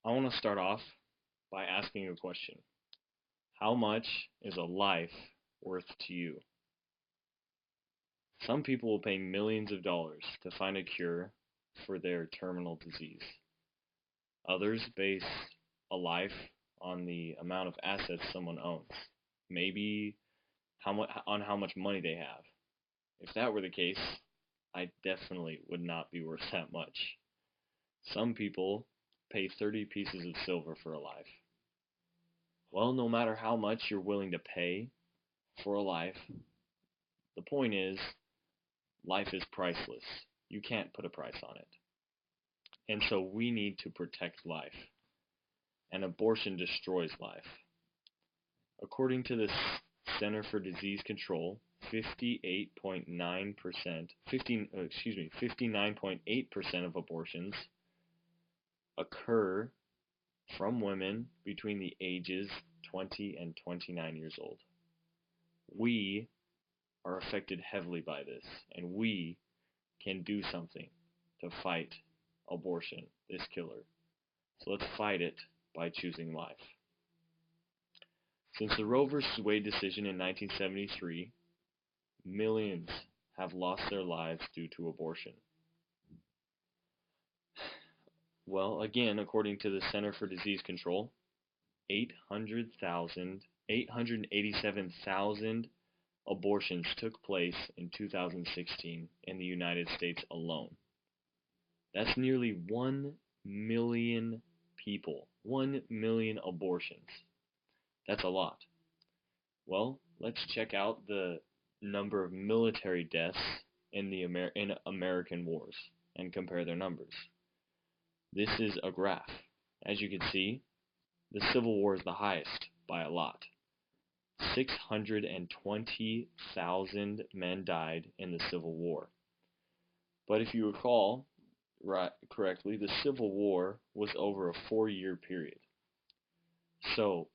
I want to start off by asking a question. How much is a life worth to you? Some people will pay millions of dollars to find a cure for their terminal disease. Others base a life on the amount of assets someone owns, maybe how much money they have. If that were the case, I definitely would not be worth that much. Some people pay 30 pieces of silver for a life. Well, no matter how much you're willing to pay for a life, the point is, life is priceless. You can't put a price on it. And so we need to protect life. And abortion destroys life. According to the Center for Disease Control, 59.8% of abortions occur from women between the ages 20 and 29 years old. We are affected heavily by this, and we can do something to fight abortion, this killer. So let's fight it by choosing life. Since the Roe v. Wade decision in 1973, millions have lost their lives due to abortion. Well, again, according to the Center for Disease Control, 887,000 abortions took place in 2016 in the United States alone. That's nearly 1 million people, 1 million abortions. That's a lot. Well, let's check out the number of military deaths in the American wars and compare their numbers. This is a graph. As you can see, the Civil War is the highest by a lot. 620,000 men died in the Civil War. But if you recall correctly, the Civil War was over a 4-year period. So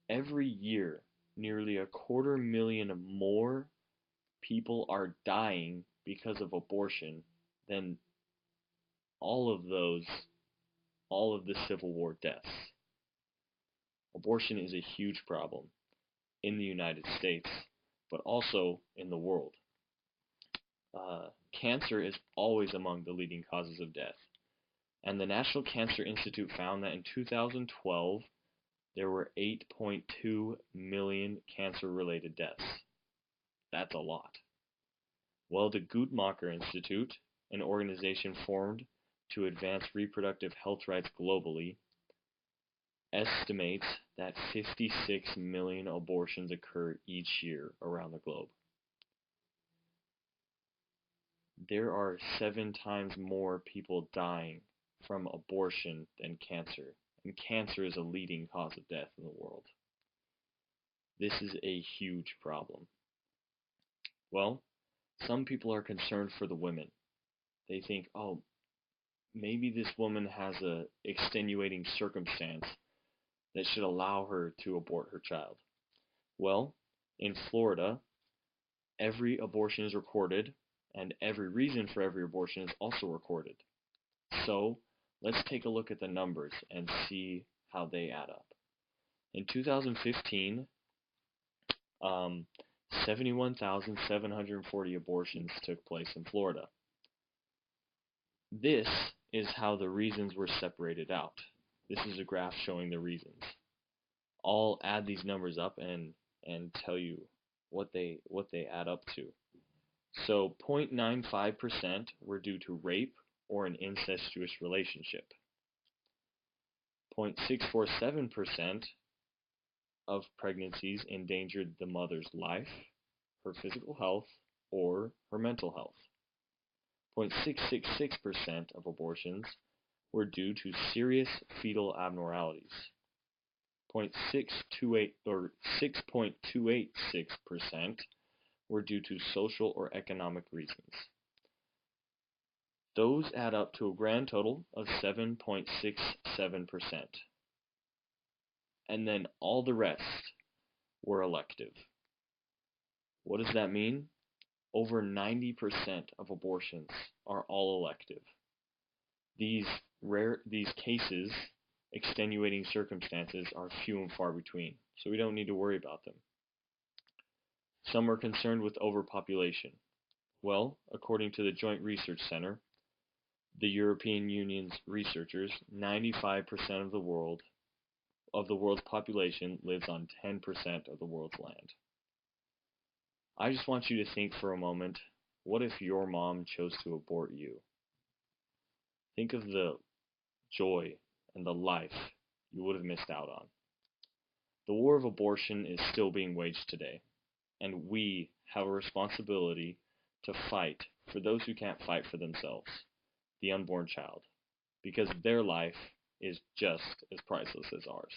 every year, nearly 250,000 more people are dying because of abortion than all of the Civil War deaths. Abortion is a huge problem in the United States, but also in the world. Cancer is always among the leading causes of death. And the National Cancer Institute found that in 2012, there were 8.2 million cancer-related deaths. That's a lot. Well, the Guttmacher Institute, an organization formed to advance reproductive health rights globally, estimates that 56 million abortions occur each year around the globe. There are 7 times more people dying from abortion than cancer, and cancer is a leading cause of death in the world. This is a huge problem. Well, some people are concerned for the women. They think, oh, maybe this woman has a extenuating circumstance that should allow her to abort her child. Well, in Florida, every abortion is recorded, and every reason for every abortion is also recorded. So, let's take a look at the numbers and see how they add up. In 2015, 71,740 abortions took place in Florida. This is how the reasons were separated out. This is a graph showing the reasons. I'll add these numbers up and tell you what they add up to. So 0.95% were due to rape or an incestuous relationship. 0.647% of pregnancies endangered the mother's life, her physical health, or her mental health. 0.666% of abortions were due to serious fetal abnormalities. 6.286% were due to social or economic reasons. Those add up to a grand total of 7.67%. And then all the rest were elective. What does that mean? Over 90% of abortions are all elective. These These cases, extenuating circumstances, are few and far between, so we don't need to worry about them. Some are concerned with overpopulation. Well, according to the Joint Research Center, the European Union's researchers, 95% of the world's population lives on 10% of the world's land. I just want you to think for a moment, what if your mom chose to abort you? Think of the joy and the life you would have missed out on. The war of abortion is still being waged today, and we have a responsibility to fight for those who can't fight for themselves, the unborn child, because their life is just as priceless as ours.